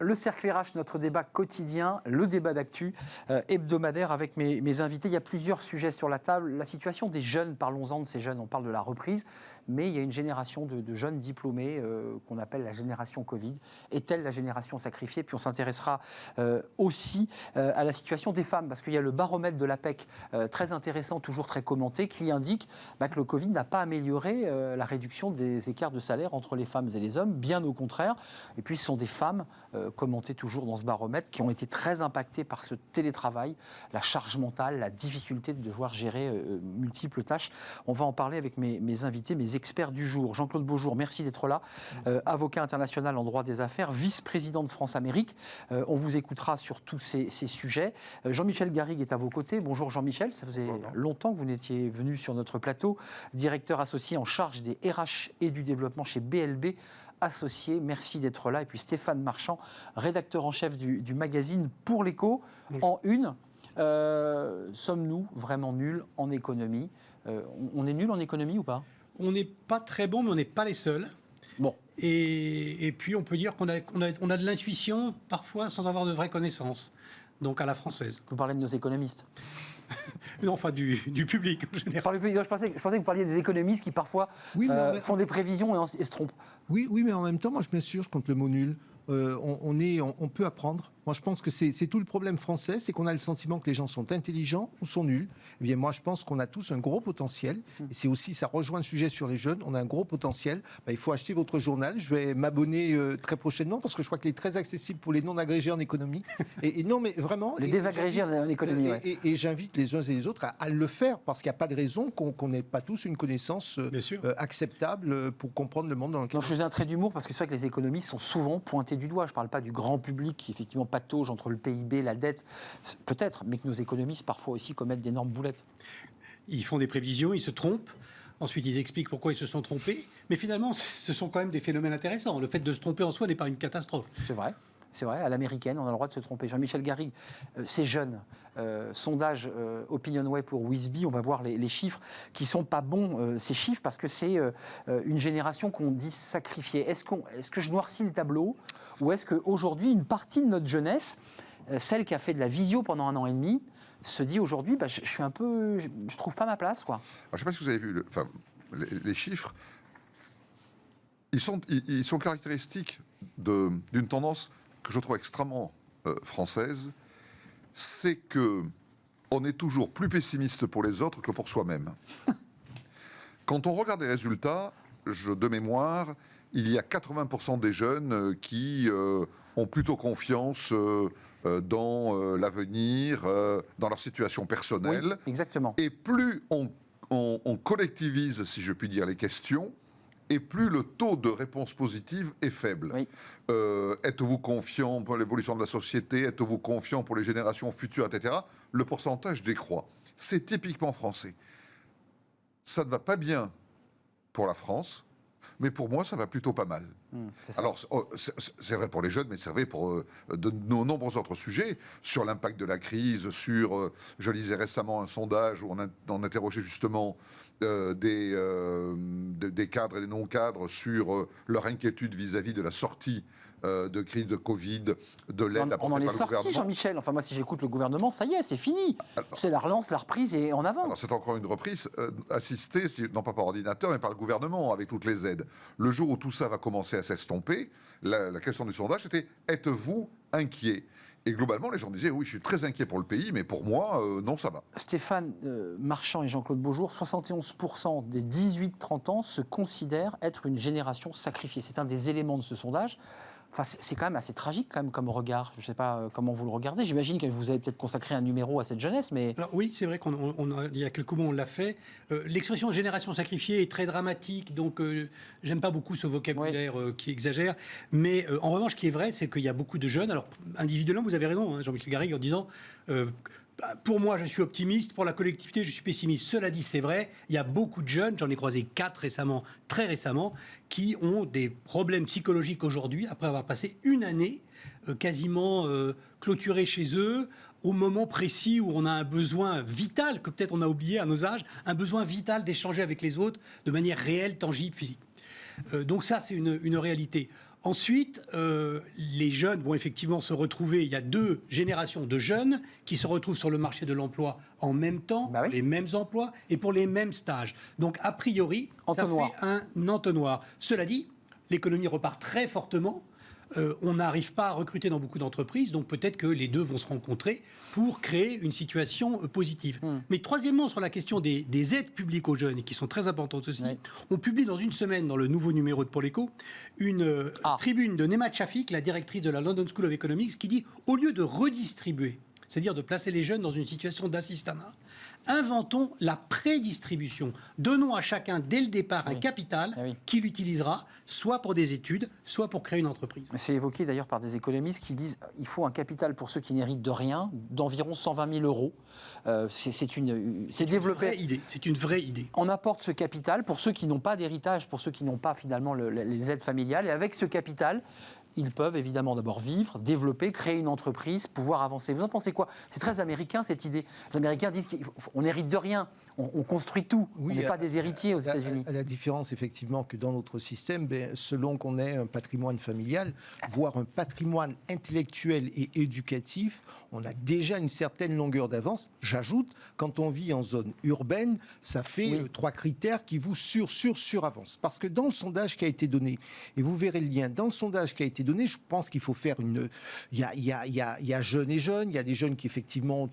le Cercle RH, notre débat quotidien, le débat d'actu hebdomadaire avec mes invités. Il y a plusieurs sujets sur la table. La situation des jeunes, parlons-en de ces jeunes, on parle de la reprise, mais il y a une génération de jeunes diplômés qu'on appelle la génération Covid. Est-elle la génération sacrifiée? Puis on s'intéressera aussi à la situation des femmes, parce qu'il y a le baromètre de l'APEC, très intéressant, toujours très commenté, qui indique que le Covid n'a pas amélioré la réduction des écarts de salaire entre les femmes et les hommes, bien au contraire. Et puis ce sont des femmes, commentées toujours dans ce baromètre, qui ont été très impactées par ce télétravail, la charge mentale, la difficulté de devoir gérer multiples tâches. On va en parler avec mes invités, mes experts du jour. Jean-Claude Beaujour, merci d'être là, avocat international en droit des affaires, vice-président de France-Amérique. On vous écoutera sur tous ces sujets. Jean-Michel Garrigue est à vos côtés. Bonjour Jean-Michel, ça faisait longtemps que vous n'étiez venu sur notre plateau. Directeur associé en charge des RH et du développement chez BLB Associés. Merci d'être là. Et puis Stéphane Marchand, rédacteur en chef du magazine Pour l'Écho. En une, sommes-nous vraiment nuls en économie? On est nuls en économie ou pas? On n'est pas très bon, mais on n'est pas les seuls. Bon. Et puis on peut dire qu'on a de l'intuition, parfois, sans avoir de vraies connaissances. Donc à la française. Vous parlez de nos économistes? Non, enfin du public en général. Je pensais que vous parliez des économistes qui parfois font des prévisions et se trompent. Oui, mais en même temps, moi je m'insurge contre le mot nul. On peut apprendre. Moi, je pense que c'est tout le problème français, c'est qu'on a le sentiment que les gens sont intelligents ou sont nuls. Eh bien, moi, je pense qu'on a tous un gros potentiel. Et c'est aussi, ça rejoint le sujet sur les jeunes. On a un gros potentiel. Il faut acheter votre journal. Je vais m'abonner très prochainement parce que je crois qu'il est très accessible pour les non-agrégés en économie. Et non, mais vraiment. Les désagrégés en économie, oui. Et j'invite les uns et les autres à le faire parce qu'il n'y a pas de raison qu'on n'ait pas tous une connaissance acceptable pour comprendre le monde dans lequel on vit. Je faisais un trait d'humour parce que c'est vrai que les économistes sont souvent pointés du doigt. Je ne parle pas du grand public qui, effectivement, patauge entre le PIB, la dette, peut-être, mais que nos économistes, parfois aussi, commettent d'énormes boulettes. Ils font des prévisions, ils se trompent. Ensuite, ils expliquent pourquoi ils se sont trompés. Mais finalement, ce sont quand même des phénomènes intéressants. Le fait de se tromper en soi n'est pas une catastrophe. C'est vrai. C'est vrai, à l'américaine, on a le droit de se tromper. Jean-Michel Garrigue, ces jeunes, sondage OpinionWay pour Wisby, on va voir les chiffres qui ne sont pas bons, ces chiffres, parce que c'est une génération qu'on dit sacrifiée. Est-ce que je noircis le tableau, ou est-ce qu'aujourd'hui, une partie de notre jeunesse, celle qui a fait de la visio pendant 1 an et demi, se dit aujourd'hui, je suis un peu, je trouve pas ma place, quoi. Alors, je ne sais pas si vous avez vu les chiffres. Ils sont caractéristiques d'une tendance que je trouve extrêmement française, c'est que on est toujours plus pessimiste pour les autres que pour soi-même. Quand on regarde les résultats, de mémoire, il y a 80% des jeunes qui ont plutôt confiance dans l'avenir, dans leur situation personnelle. Oui, exactement. Et plus on collectivise, si je puis dire, les questions, et plus le taux de réponse positive est faible. Oui. Êtes-vous confiant pour l'évolution de la société? Êtes-vous confiant pour les générations futures, etc. Le pourcentage décroît. C'est typiquement français. Ça ne va pas bien pour la France, mais pour moi, ça va plutôt pas mal. Alors, c'est vrai pour les jeunes, mais c'est vrai pour de nombreux autres sujets, sur l'impact de la crise, sur, je lisais récemment un sondage où on interrogeait justement des cadres et des non-cadres sur leur inquiétude vis-à-vis de la sortie de crise de Covid, de l'aide apportée par le gouvernement. Sorti, Jean-Michel. Enfin, moi, si j'écoute le gouvernement, ça y est, c'est fini. C'est la relance, la reprise et en avant. Alors, c'est encore une reprise assistée, non pas par ordinateur, mais par le gouvernement, avec toutes les aides. Le jour où tout ça va commencer à s'estomper, la question du sondage, c'était « Êtes-vous inquiet ?» Et globalement, les gens disaient « Oui, je suis très inquiet pour le pays, mais pour moi, non, ça va. » Stéphane Marchand et Jean-Claude Beaujour, 71% des 18-30 ans se considèrent être une génération sacrifiée. C'est un des éléments de ce sondage. Enfin, c'est quand même assez tragique quand même, comme regard. Je ne sais pas comment vous le regardez. J'imagine que vous avez peut-être consacré un numéro à cette jeunesse, mais... Alors, oui, c'est vrai qu'il y a quelques mois, on l'a fait. L'expression « génération sacrifiée » est très dramatique, donc j'aime pas beaucoup ce vocabulaire qui exagère. Mais en revanche, ce qui est vrai, c'est qu'il y a beaucoup de jeunes. Alors, individuellement, vous avez raison, hein, Jean-Michel Garrigue, en disant... pour moi, je suis optimiste. Pour la collectivité, je suis pessimiste. Cela dit, c'est vrai, il y a beaucoup de jeunes, j'en ai croisé 4 récemment, très récemment, qui ont des problèmes psychologiques aujourd'hui, après avoir passé une année quasiment clôturée chez eux, au moment précis où on a un besoin vital, que peut-être on a oublié à nos âges, un besoin vital d'échanger avec les autres de manière réelle, tangible, physique. Donc ça, c'est une réalité. Ensuite, les jeunes vont effectivement se retrouver. Il y a 2 générations de jeunes qui se retrouvent sur le marché de l'emploi en même temps, Bah oui. les mêmes emplois et pour les mêmes stages. Donc, a priori, Entonnoir. ça fait un entonnoir. Cela dit, l'économie repart très fortement. On n'arrive pas à recruter dans beaucoup d'entreprises, donc peut-être que les deux vont se rencontrer pour créer une situation positive. Mais troisièmement, sur la question des aides publiques aux jeunes, et qui sont très importantes aussi, on publie dans une semaine, dans le nouveau numéro de Poléco, une tribune de Neema Shafik, la directrice de la London School of Economics, qui dit, au lieu de redistribuer, c'est-à-dire de placer les jeunes dans une situation d'assistanat, inventons la prédistribution. Donnons à chacun, dès le départ, un capital qu'il utilisera soit pour des études, soit pour créer une entreprise. C'est évoqué d'ailleurs par des économistes qui disent qu'il faut un capital pour ceux qui n'héritent de rien d'environ 120 000 euros. C'est développé. C'est une vraie idée. On apporte ce capital pour ceux qui n'ont pas d'héritage, pour ceux qui n'ont pas finalement les aides familiales. Et avec ce capital, ils peuvent évidemment d'abord vivre, développer, créer une entreprise, pouvoir avancer. Vous en pensez quoi? C'est très américain cette idée. Les Américains disent qu'on n'hérite de rien, on construit tout. On n'est pas des héritiers aux États-Unis. La différence effectivement que dans notre système, selon qu'on ait un patrimoine familial, voire un patrimoine intellectuel et éducatif, on a déjà une certaine longueur d'avance. J'ajoute, quand on vit en zone urbaine, ça fait 3 critères qui vous sur-avance. Parce que dans le sondage qui a été donné, et vous verrez le lien, dans le sondage qui a été donné, je pense qu'il faut faire il y a jeunes et jeunes, il y a des jeunes qui effectivement ont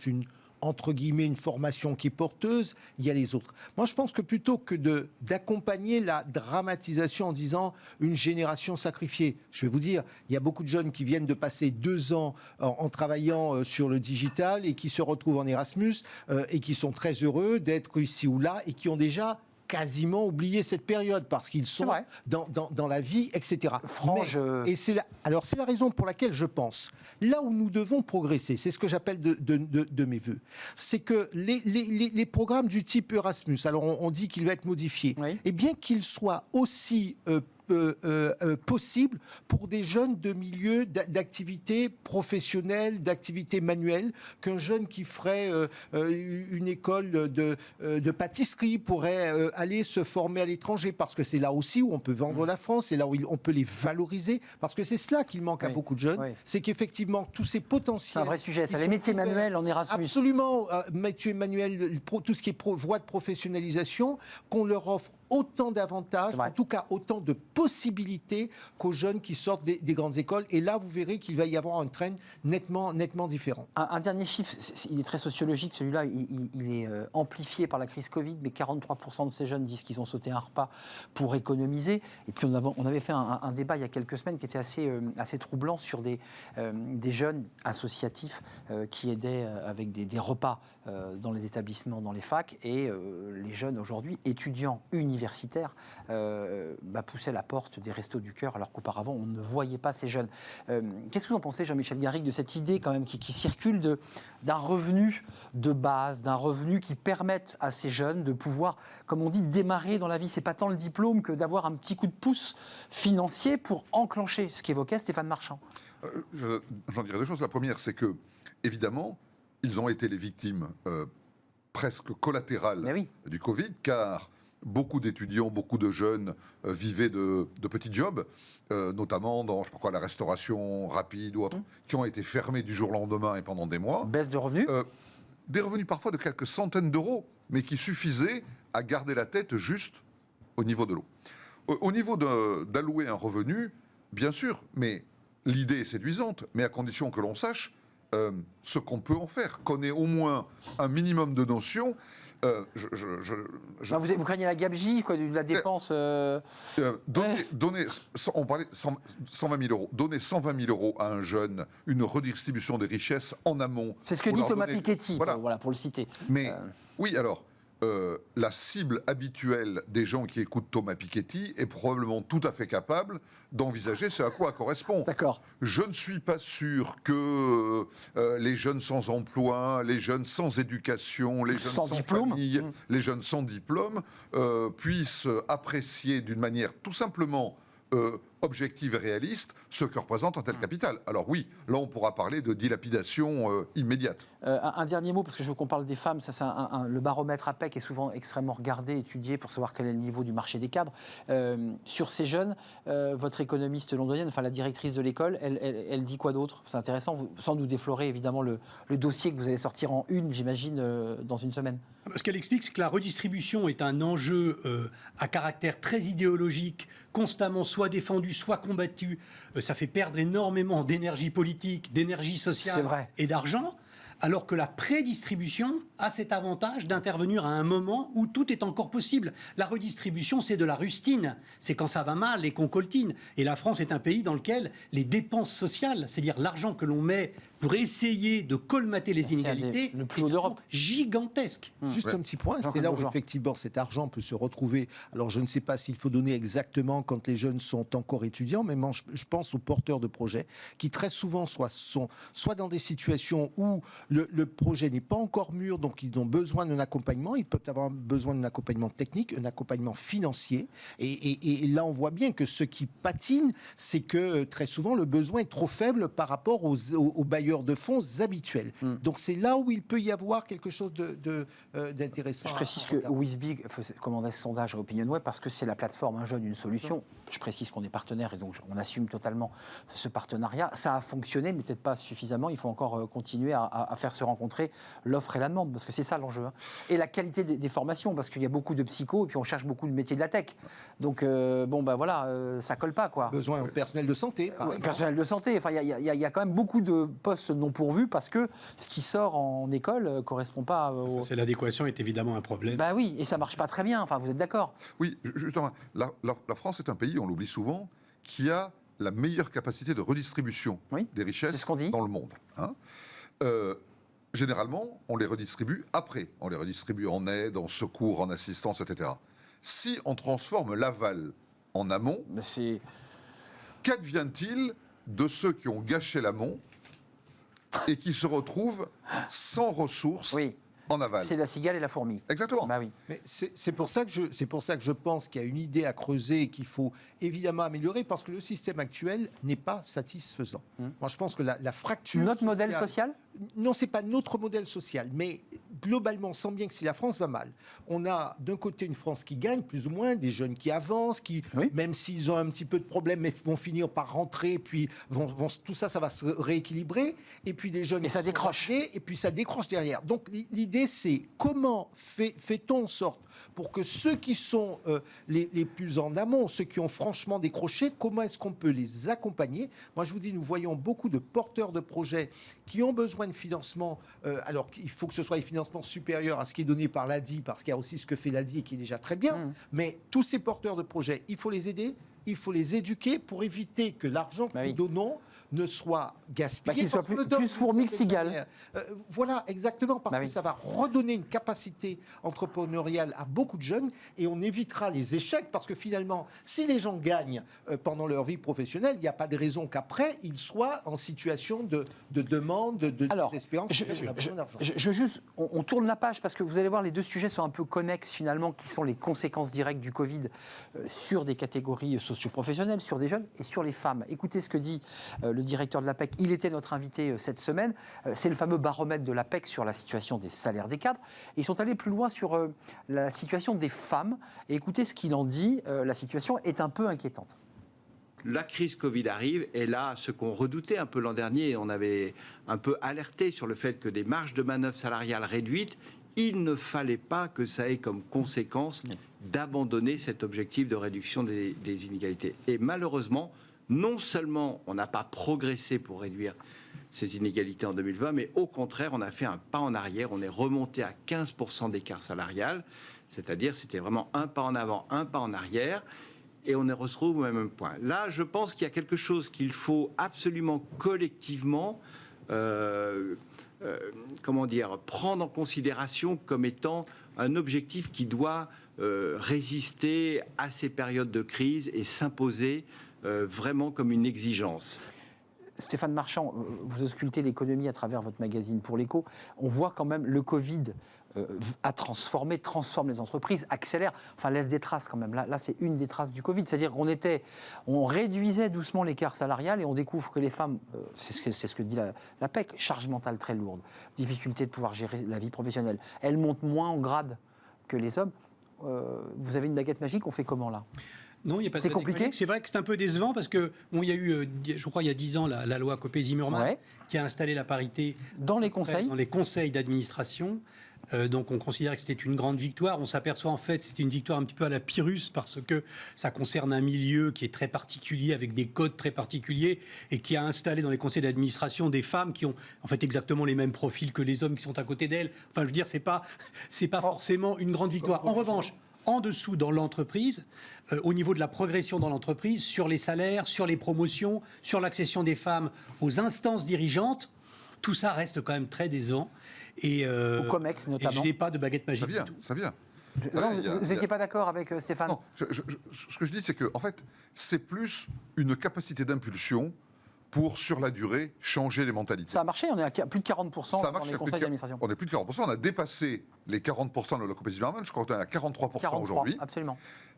entre guillemets, une formation qui est porteuse, il y a les autres. Moi, je pense que plutôt que d'accompagner la dramatisation en disant une génération sacrifiée, je vais vous dire, il y a beaucoup de jeunes qui viennent de passer 2 ans en travaillant sur le digital et qui se retrouvent en Erasmus et qui sont très heureux d'être ici ou là et qui ont déjà quasiment oublié cette période parce qu'ils sont dans la vie, etc. Alors c'est la raison pour laquelle je pense, là où nous devons progresser, c'est ce que j'appelle de mes voeux, c'est que les programmes du type Erasmus, alors on dit qu'il va être modifié, et bien qu'il soit aussi possible pour des jeunes de milieux d'activités professionnelles, d'activités manuelles, qu'un jeune qui ferait une école de pâtisserie pourrait aller se former à l'étranger, parce que c'est là aussi où on peut vendre la France, c'est là où on peut les valoriser, parce que c'est cela qu'il manque à beaucoup de jeunes, c'est qu'effectivement tous ces potentiels... C'est un vrai sujet, ça, les métiers manuels en Erasmus. Absolument, métiers manuels, tout ce qui est voie de professionnalisation, qu'on leur offre autant d'avantages, en tout cas autant de possibilités qu'aux jeunes qui sortent des grandes écoles. Et là, vous verrez qu'il va y avoir un trend nettement différent. Un dernier chiffre, il est très sociologique, celui-là, il est amplifié par la crise Covid, mais 43% de ces jeunes disent qu'ils ont sauté un repas pour économiser. Et puis on avait fait un débat il y a quelques semaines qui était assez troublant sur des jeunes associatifs qui aidaient avec des repas dans les établissements, dans les facs, et les jeunes aujourd'hui, étudiants universitaires, poussaient la porte des Restos du Cœur, alors qu'auparavant on ne voyait pas ces jeunes. Qu'est-ce que vous en pensez, Jean-Michel Garrigue, de cette idée quand même qui circule d'un revenu de base, d'un revenu qui permette à ces jeunes de pouvoir, comme on dit, démarrer dans la vie? C'est pas tant le diplôme que d'avoir un petit coup de pouce financier pour enclencher, ce qu'évoquait Stéphane Marchand. J'en dirais 2 choses. La première, c'est que, évidemment, ils ont été les victimes presque collatérales du Covid, car beaucoup d'étudiants, beaucoup de jeunes vivaient de petits jobs, notamment dans, je sais pas quoi, la restauration rapide ou autre, qui ont été fermés du jour au lendemain et pendant des mois. Baisse de revenus des revenus parfois de quelques centaines d'euros, mais qui suffisaient à garder la tête juste au niveau de l'eau. Au niveau d'allouer un revenu, bien sûr, mais l'idée est séduisante, mais à condition que l'on sache ce qu'on peut en faire, qu'on ait au moins un minimum de notions. Vous craignez la gabegie, quoi, de la dépense donner, on parlait 120 000 euros. Donner 120 000 euros à un jeune, une redistribution des richesses en amont. C'est ce que dit Thomas Piketty, pour le citer. Mais oui, alors, la cible habituelle des gens qui écoutent Thomas Piketty est probablement tout à fait capable d'envisager ce à quoi elle correspond. D'accord. Je ne suis pas sûr que les jeunes sans emploi, les jeunes sans éducation, les jeunes sans famille, les jeunes sans diplôme puissent apprécier d'une manière tout simplement objective et réaliste ce que représente un tel capital. Alors oui, là on pourra parler de dilapidation immédiate. Un dernier mot, parce que je veux qu'on parle des femmes. Ça, c'est le baromètre APEC est souvent extrêmement regardé, étudié pour savoir quel est le niveau du marché des cadres. Sur ces jeunes, votre économiste londonienne, enfin la directrice de l'école, elle dit quoi d'autre? C'est intéressant, sans nous déflorer évidemment le dossier que vous allez sortir en une, j'imagine, dans une semaine. Ce qu'elle explique, c'est que la redistribution est un enjeu à caractère très idéologique, constamment soit défendu, soit combattu. Ça fait perdre énormément d'énergie politique, d'énergie sociale et d'argent. Alors que la prédistribution a cet avantage d'intervenir à un moment où tout est encore possible. La redistribution, c'est de la rustine. C'est quand ça va mal et qu'on coltine. Et la France est un pays dans lequel les dépenses sociales, c'est-à-dire l'argent que l'on met pour essayer de colmater les inégalités, le plus haut d'Europe, gigantesque. Juste un petit point, c'est là où effectivement cet argent peut se retrouver. Alors je ne sais pas s'il faut donner exactement quand les jeunes sont encore étudiants, mais moi, je pense aux porteurs de projets qui très souvent sont soit dans des situations où le projet n'est pas encore mûr, donc ils ont besoin d'un accompagnement, ils peuvent avoir besoin d'un accompagnement technique, un accompagnement financier. Et là, on voit bien que ce qui patine, c'est que très souvent, le besoin est trop faible par rapport aux bailleurs de fonds habituels. Donc c'est là où il peut y avoir quelque chose d'intéressant. Je précise que WISBY commandait ce sondage à OpinionWay parce que c'est la plateforme Un jeune, une solution. Je précise qu'on est partenaire et donc on assume totalement ce partenariat. Ça a fonctionné, mais peut-être pas suffisamment. Il faut encore continuer à faire se rencontrer l'offre et la demande, parce que c'est ça l'enjeu. Et la qualité des formations, parce qu'il y a beaucoup de psychos et puis on cherche beaucoup de métiers de la tech. Donc ça colle pas, quoi. Besoin au personnel de santé. Personnel de santé. Enfin, il y a quand même beaucoup de postes non pourvus parce que ce qui sort en école correspond pas au... C'est l'adéquation est évidemment un problème. Bah oui, et ça marche pas très bien. Enfin, vous êtes d'accord? Oui, justement, la France est un pays, on l'oublie souvent, qui a la meilleure capacité de redistribution des richesses dans le monde. Généralement, on les redistribue après. On les redistribue en aide, en secours, en assistance, etc. Si on transforme l'aval en amont, qu'advient-il de ceux qui ont gâché l'amont et qui se retrouvent sans ressources en aval? C'est la cigale et la fourmi. Exactement. Bah oui. Mais c'est pour ça que je pense qu'il y a une idée à creuser et qu'il faut évidemment améliorer, parce que le système actuel n'est pas satisfaisant. Moi, je pense que la fracture... Notre modèle social ? Non, c'est pas notre modèle social, mais globalement, on sent bien que si la France va mal, on a d'un côté une France qui gagne plus ou moins, des jeunes qui avancent, qui, même s'ils ont un petit peu de problèmes, mais vont finir par rentrer, puis tout ça va se rééquilibrer, et puis des jeunes... Et ça décroche. Et puis ça décroche derrière. Donc l'idée, c'est comment fait-on en sorte pour que ceux qui sont les plus en amont, ceux qui ont franchement décroché, comment est-ce qu'on peut les accompagner? Moi, je vous dis, nous voyons beaucoup de porteurs de projets qui ont besoin de financement. Alors, il faut que ce soit des financements supérieurs à ce qui est donné par l'ADI, parce qu'il y a aussi ce que fait l'ADI et qui est déjà très bien. Mais tous ces porteurs de projets, il faut les aider, il faut les éduquer pour éviter que l'argent que nous donnons ne soit gaspillé. Qu'il soit plus fourmi que cigale. Voilà, exactement, parce que ça va redonner une capacité entrepreneuriale à beaucoup de jeunes et on évitera les échecs, parce que finalement, si les gens gagnent pendant leur vie professionnelle, il n'y a pas de raison qu'après, ils soient en situation de demande, de désespérance. On tourne la page, parce que vous allez voir, les deux sujets sont un peu connexes finalement, qui sont les conséquences directes du Covid sur des catégories socio-professionnelles, sur des jeunes et sur les femmes. Écoutez ce que dit le directeur de l'APEC. Il était notre invité cette semaine. C'est le fameux baromètre de l'APEC sur la situation des salaires des cadres. Et ils sont allés plus loin sur la situation des femmes. Et écoutez ce qu'il en dit. La situation est un peu inquiétante. La crise Covid arrive, et là, ce qu'on redoutait un peu l'an dernier, on avait un peu alerté sur le fait que des marges de manœuvre salariales réduites, il ne fallait pas que ça ait comme conséquence d'abandonner cet objectif de réduction des inégalités. Et malheureusement, non seulement on n'a pas progressé pour réduire ces inégalités en 2020, mais au contraire, on a fait un pas en arrière. On est remonté à 15% d'écart salarial, c'est-à-dire c'était vraiment un pas en avant, un pas en arrière, et on se retrouve au même point. Là, je pense qu'il y a quelque chose qu'il faut absolument collectivement prendre en considération comme étant un objectif qui doit résister à ces périodes de crise et s'imposer vraiment comme une exigence. Stéphane Marchand, vous auscultez l'économie à travers votre magazine Pour l'Écho. On voit quand même le Covid transforme les entreprises, accélère, enfin laisse des traces quand même. Là c'est une des traces du Covid. C'est-à-dire on réduisait doucement l'écart salarial et on découvre que les femmes, c'est ce que dit la PEC, charge mentale très lourde, difficulté de pouvoir gérer la vie professionnelle. Elles montent moins en grade que les hommes. Vous avez une baguette magique, on fait comment là ? Non, il n'y a pas de C'est compliqué. C'est vrai que c'est un peu décevant parce que il y a eu, je crois, il y a 10 ans, la loi Copé-Zimmermann qui a installé la parité dans les conseils d'administration. Donc on considérait que c'était une grande victoire. On s'aperçoit en fait que c'est une victoire un petit peu à la Pyrrhus parce que ça concerne un milieu qui est très particulier, avec des codes très particuliers et qui a installé dans les conseils d'administration des femmes qui ont en fait exactement les mêmes profils que les hommes qui sont à côté d'elles. Enfin, je veux dire, c'est pas forcément une grande victoire. En revanche, en dessous dans l'entreprise, au niveau de la progression dans l'entreprise, sur les salaires, sur les promotions, sur l'accession des femmes aux instances dirigeantes, tout ça reste quand même très décevant. Au COMEX notamment. Et je n'ai pas de baguette magique. Ça vient. Vous n'étiez pas d'accord avec Stéphane ? Non, ce que je dis, c'est que en fait, c'est plus une capacité d'impulsion pour, sur la durée, changer les mentalités. Ça a marché, on est à plus de 40% dans les conseils d'administration. On est plus de 40%, on a dépassé les 40% de la Copé-Zimmermann, je crois qu'on est à 43% aujourd'hui. Absolument.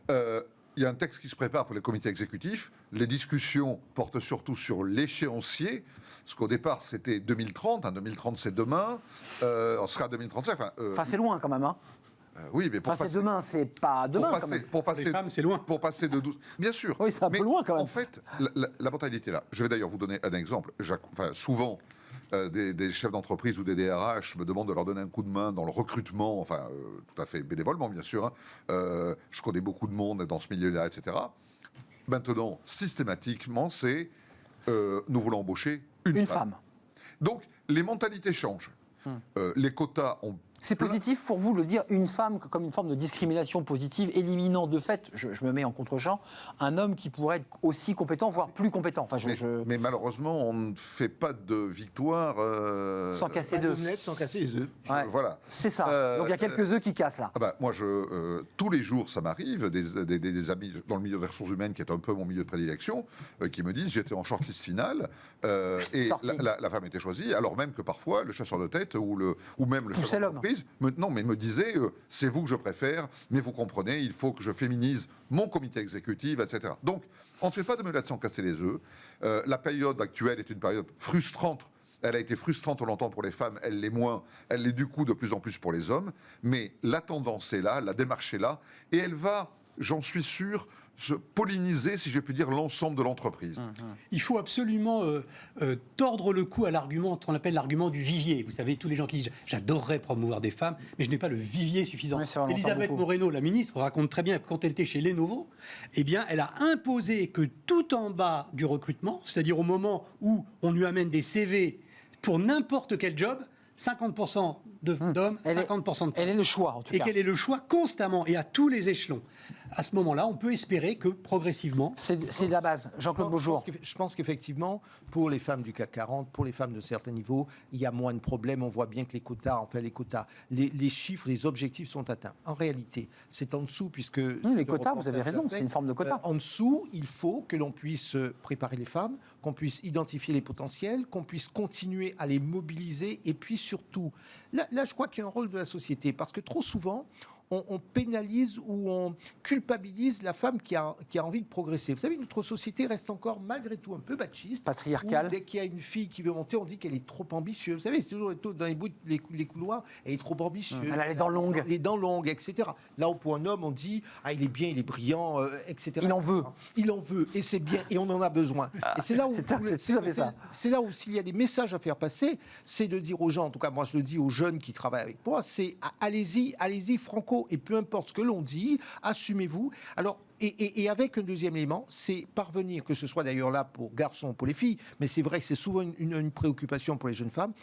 Il y a un texte qui se prépare pour les comités exécutifs. Les discussions portent surtout sur l'échéancier. Parce qu'au départ, c'était 2030. 2030, c'est demain. On sera à 2035. Enfin, c'est loin quand même. Hein. Oui, mais c'est demain, c'est pas demain. Pour passer, les femmes, c'est loin. Pour passer de 12. Bien sûr. Oui, c'est un peu loin quand même. En fait, la mentalité est là. Je vais d'ailleurs vous donner un exemple. Souvent, des chefs d'entreprise ou des DRH me demandent de leur donner un coup de main dans le recrutement, tout à fait bénévolement, bien sûr. Je connais beaucoup de monde dans ce milieu-là, etc. Maintenant, systématiquement, c'est nous voulons embaucher une femme. Donc, les mentalités changent. Les quotas ont... C'est positif pour vous de dire une femme comme une forme de discrimination positive, éliminant de fait, je me mets en contre-champ, un homme qui pourrait être aussi compétent, voire plus compétent. Enfin, mais malheureusement, on ne fait pas de victoire... sans casser d'œufs. Sans casser les œufs. Voilà. C'est ça. Donc il y a quelques œufs qui cassent là. Moi, tous les jours, ça m'arrive, des amis dans le milieu des ressources humaines, qui est un peu mon milieu de prédilection, qui me disent j'étais en shortlist finale et la femme était choisie, alors même que parfois le chasseur de tête ou même le chef d'entreprise me disait c'est vous que je préfère, mais vous comprenez, il faut que je féminise mon comité exécutif, etc. Donc, on ne fait pas de meulade sans casser les œufs. La période actuelle est une période frustrante. Elle a été frustrante longtemps pour les femmes, elle l'est moins, elle l'est du coup de plus en plus pour les hommes. Mais la tendance est là, la démarche est là, et elle va, j'en suis sûr, se polliniser, si je puis dire, l'ensemble de l'entreprise. Il faut absolument tordre le cou à l'argument qu'on appelle l'argument du vivier. Vous savez, tous les gens qui disent « j'adorerais promouvoir des femmes, mais je n'ai pas le vivier suffisant ». Elisabeth Moreno, la ministre, raconte très bien que quand elle était chez Lenovo, eh bien, elle a imposé que tout en bas du recrutement, c'est-à-dire au moment où on lui amène des CV pour n'importe quel job, 50% d'hommes, 50% de femmes. Elle est le choix, en tout cas. Et qu'elle est le choix constamment et à tous les échelons. À ce moment-là, on peut espérer que progressivement... C'est la base. Jean-Claude Beaujour. Je pense qu'effectivement, pour les femmes du CAC 40, pour les femmes de certains niveaux, il y a moins de problèmes. On voit bien que les chiffres, les objectifs sont atteints. En réalité, c'est en dessous, puisque... les quotas, vous avez raison, c'est une forme de quota. En dessous, il faut que l'on puisse préparer les femmes, qu'on puisse identifier les potentiels, qu'on puisse continuer à les mobiliser, et puis surtout, là je crois qu'il y a un rôle de la société, parce que trop souvent, on pénalise ou on culpabilise la femme qui a envie de progresser. Vous savez, notre société reste encore malgré tout un peu machiste. Patriarcale. Dès qu'il y a une fille qui veut monter, on dit qu'elle est trop ambitieuse. Vous savez, c'est toujours dans les couloirs, elle est trop ambitieuse. Elle a les dents longues. Les dents longues, etc. Là où pour un homme, on dit il est bien, il est brillant, etc. Il en veut. Il en veut, et c'est bien, et on en a besoin. Et c'est là où c'est là où s'il y a des messages à faire passer, c'est de dire aux gens, en tout cas moi je le dis aux jeunes qui travaillent avec moi, c'est allez-y franco. Et peu importe ce que l'on dit, assumez-vous. Alors, et avec un deuxième élément, c'est parvenir, que ce soit d'ailleurs là pour garçons, pour les filles, mais c'est vrai que c'est souvent une préoccupation pour les jeunes femmes,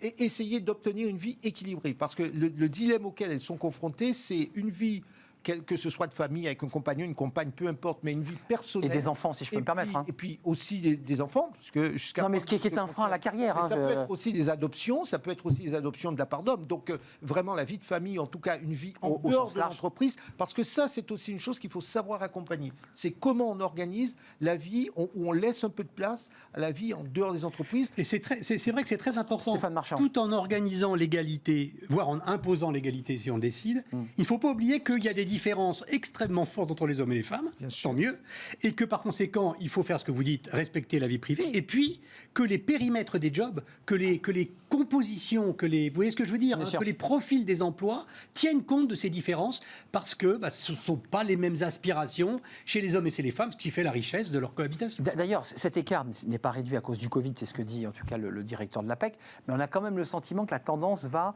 et essayer d'obtenir une vie équilibrée. Parce que le dilemme auquel elles sont confrontées, c'est une vie que ce soit de famille, avec un compagnon, une compagne, peu importe, mais une vie Et personnelle. des enfants, si je peux me permettre. Et puis aussi des enfants, parce que jusqu'à... Non, mais ce qui est un frein à la carrière. Ça peut être aussi des adoptions, ça peut être aussi des adoptions de la part d'hommes. Donc vraiment la vie de famille, en tout cas une vie en Au dehors sens de large. l'entreprise, parce que ça c'est aussi une chose qu'il faut savoir accompagner. C'est comment on organise la vie, où on laisse un peu de place à la vie en dehors des entreprises. Et c'est vrai que c'est très important, Stéphane Marchand. tout en organisant l'égalité, voire en imposant l'égalité si on le décide, il ne faut pas oublier qu'il y a des différences extrêmement fortes entre les hommes et les femmes, Bien sûr. tant mieux, et que par conséquent, il faut faire ce que vous dites, respecter la vie privée, et puis que les périmètres des jobs, que les compositions, vous voyez ce que je veux dire, Bien sûr. que les profils des emplois tiennent compte de ces différences, parce que ce ne sont pas les mêmes aspirations chez les hommes et chez les femmes, ce qui fait la richesse de leur cohabitation. D'ailleurs, cet écart n'est pas réduit à cause du Covid, c'est ce que dit en tout cas le directeur de l'APEC, mais on a quand même le sentiment que la tendance va,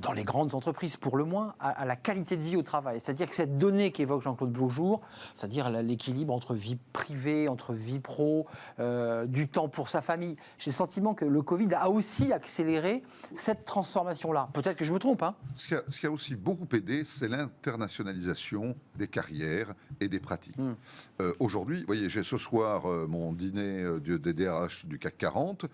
dans les grandes entreprises pour le moins, à la qualité de vie au travail. C'est-à-dire que cette donnée qu'évoque Jean-Claude Beaujour, c'est-à-dire l'équilibre entre vie privée, entre vie pro, du temps pour sa famille, j'ai le sentiment que le Covid a aussi accéléré cette transformation-là. Peut-être que je me trompe, hein. Ce qui a aussi beaucoup aidé, c'est l'internationalisation des carrières et des pratiques. Aujourd'hui, vous voyez, j'ai ce soir mon dîner des DRH du CAC 40.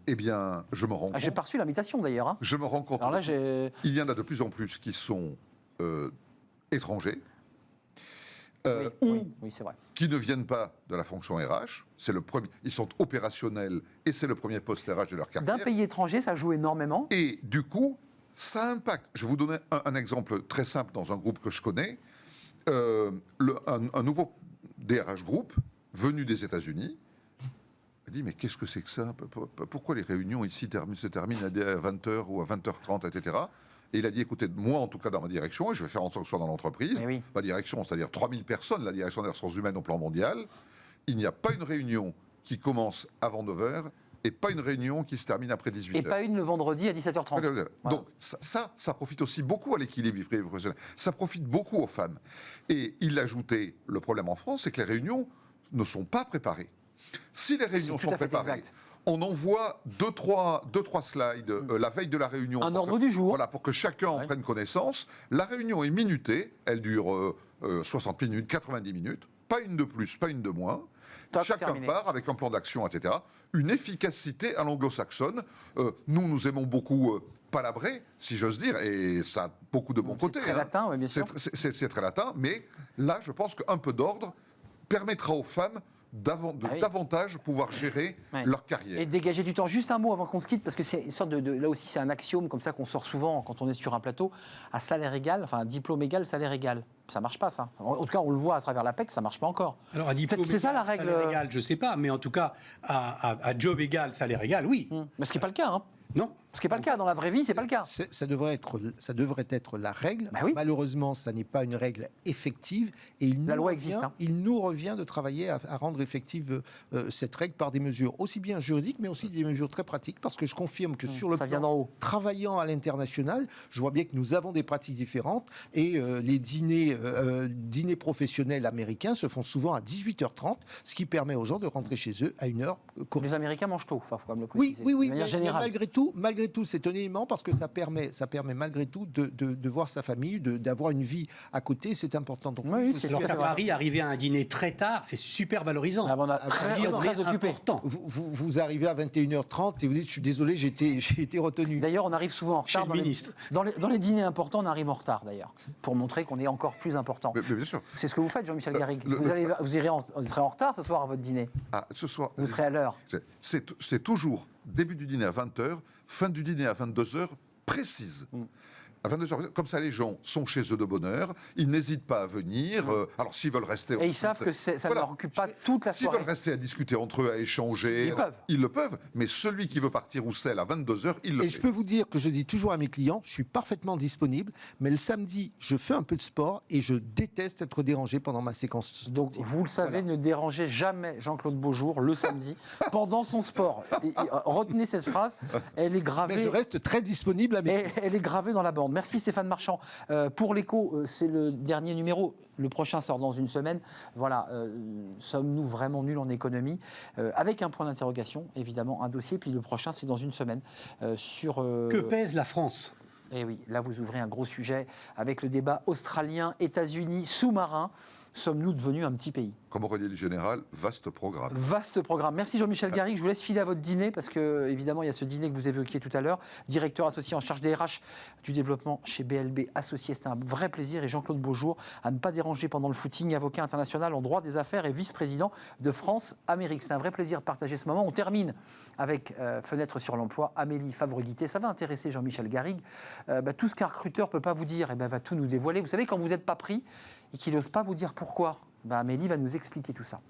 Eh bien, je me rends compte. J'ai pas reçu l'invitation d'ailleurs, hein. Je me rends compte. Alors là, j'ai... Il y en a de plus en plus qui sont étrangers ou Oui, c'est vrai. qui ne viennent pas de la fonction RH. C'est le premier. Ils sont opérationnels et c'est le premier poste RH de leur carrière. D'un pays étranger, ça joue énormément. Et du coup, ça impacte. Je vais vous donner un exemple très simple dans un groupe que je connais. Un nouveau DRH groupe venu des États-Unis a dit, mais qu'est-ce que c'est que ça? Pourquoi les réunions ici se terminent à 20h ou à 20h30, etc. Et il a dit, écoutez, moi en tout cas dans ma direction, et je vais faire en sorte que ce soit dans l'entreprise, Eh oui. ma direction, c'est-à-dire 3000 personnes, la direction des ressources humaines au plan mondial, il n'y a pas une réunion qui commence avant 9h et pas une réunion qui se termine après 18h. Et pas une le vendredi à 17h30. Voilà. Voilà. Donc ça profite aussi beaucoup à l'équilibre vie privée et professionnelle. Ça profite beaucoup aux femmes. Et il a ajouté, le problème en France, c'est que les réunions ne sont pas préparées. Si les réunions C'est tout sont à fait préparées, exact. on envoie deux, trois slides la veille de la réunion. Un ordre du jour. Voilà, pour que chacun en prenne connaissance. La réunion est minutée, elle dure 60 minutes, 90 minutes, pas une de plus, pas une de moins. Toc, Chacun terminé. part avec un plan d'action, etc. Une efficacité à l'anglo-saxonne. Nous aimons beaucoup palabrer, si j'ose dire, et ça a beaucoup de bons côtés. Très latin, oui, bien sûr. C'est très latin, mais là, je pense qu'un peu d'ordre permettra aux femmes oui. davantage pouvoir gérer Ouais. leur carrière. Et dégager du temps. Juste un mot avant qu'on se quitte, parce que c'est une sorte là aussi, c'est un axiome comme ça qu'on sort souvent quand on est sur un plateau, à salaire égal, enfin à diplôme égal, salaire égal. Ça marche pas, ça. En tout cas, on le voit à travers l'APEC, ça marche pas encore. Alors, à diplôme Peut-être que c'est ça, la règle. salaire égal, je ne sais pas, mais en tout cas, à job égal, salaire égal, oui. Mais ce qui n'est pas le cas, hein. Non. Ce qui n'est pas le cas. Dans la vraie vie, c'est pas le cas. Ça devrait être la règle. Bah oui. Malheureusement, ça n'est pas une règle effective. Et La loi existe, hein. Il nous revient de travailler à rendre effective cette règle par des mesures aussi bien juridiques, mais aussi des mesures très pratiques, parce que je confirme que sur le Ça vient plan d'en haut. travaillant à l'international, je vois bien que nous avons des pratiques différentes et les dîners professionnels américains se font souvent à 18h30, ce qui permet aux gens de rentrer chez eux à une heure correcte. Les Américains mangent tôt, enfin, faut quand même le Oui, préciser. oui, De oui, manière mais générale. malgré tout, c'est un élément parce que ça permet malgré tout de voir sa famille, d'avoir une vie à côté, c'est important. Donc, Oui, je c'est suis Alors sûr. qu'à assez- Paris, arriver à un dîner très tard, c'est super valorisant. Ah, bon, on a Absolument. très occupé. Important. Vous arrivez à 21h30 et vous dites, je suis désolé, j'ai été retenu. D'ailleurs, on arrive souvent en Chez retard. le ministre. Dans les dîners importants, on arrive en retard, d'ailleurs, pour montrer qu'on est encore plus important. Mais bien sûr. C'est ce que vous faites, Jean-Michel Garrigue. le- Vous serez en retard ce soir à votre dîner. Ce soir, Vous serez à l'heure. c'est toujours début du dîner à 20h, fin du dîner à 22h, précise. À 22h, comme ça, les gens sont chez eux de bonne heure, ils n'hésitent pas à venir. Alors, s'ils veulent rester... Et ils savent que ça ne leur occupe pas toute la S'ils soirée. veulent rester à discuter entre eux, à échanger, Ils le peuvent. Mais celui qui veut partir ou celle à 22h, il le Et fait. je peux vous dire que je dis toujours à mes clients, je suis parfaitement disponible, mais le samedi, je fais un peu de sport et je déteste être dérangé pendant ma séquence. Donc, vous le savez, ne dérangez jamais Jean-Claude Beaujour le samedi pendant son sport. Retenez cette phrase, elle est Mais gravée. je reste très disponible à mes Et elle est gravée dans la bande. Merci Stéphane Marchand. Pour l'écho, c'est le dernier numéro. Le prochain sort dans une semaine. Voilà, sommes-nous vraiment nuls en économie? Avec un point d'interrogation, évidemment, un dossier. Puis le prochain, c'est dans une semaine. Que pèse la France? Et oui, là vous ouvrez un gros sujet avec le débat australien-États-Unis sous-marin. Sommes-nous devenus un petit pays? Comme Aurélie le Général, vaste programme. Vaste programme. Merci Jean-Michel Garrigue. Je vous laisse filer à votre dîner parce que, évidemment, il y a ce dîner que vous évoquiez tout à l'heure. Directeur associé en charge des RH du développement chez BLB Associés. C'était un vrai plaisir. Et Jean-Claude Beaujour, à ne pas déranger pendant le footing, avocat international en droit des affaires et vice-président de France-Amérique. C'est un vrai plaisir de partager ce moment. On termine avec Fenêtre sur l'emploi. Amélie Favre-Guité. Ça va intéresser Jean-Michel Garrigue. Tout ce qu'un recruteur ne peut pas vous dire, va tout nous dévoiler. Vous savez, quand vous n'êtes pas pris et qu'il n'ose pas vous dire pourquoi, Amélie va nous expliquer tout ça.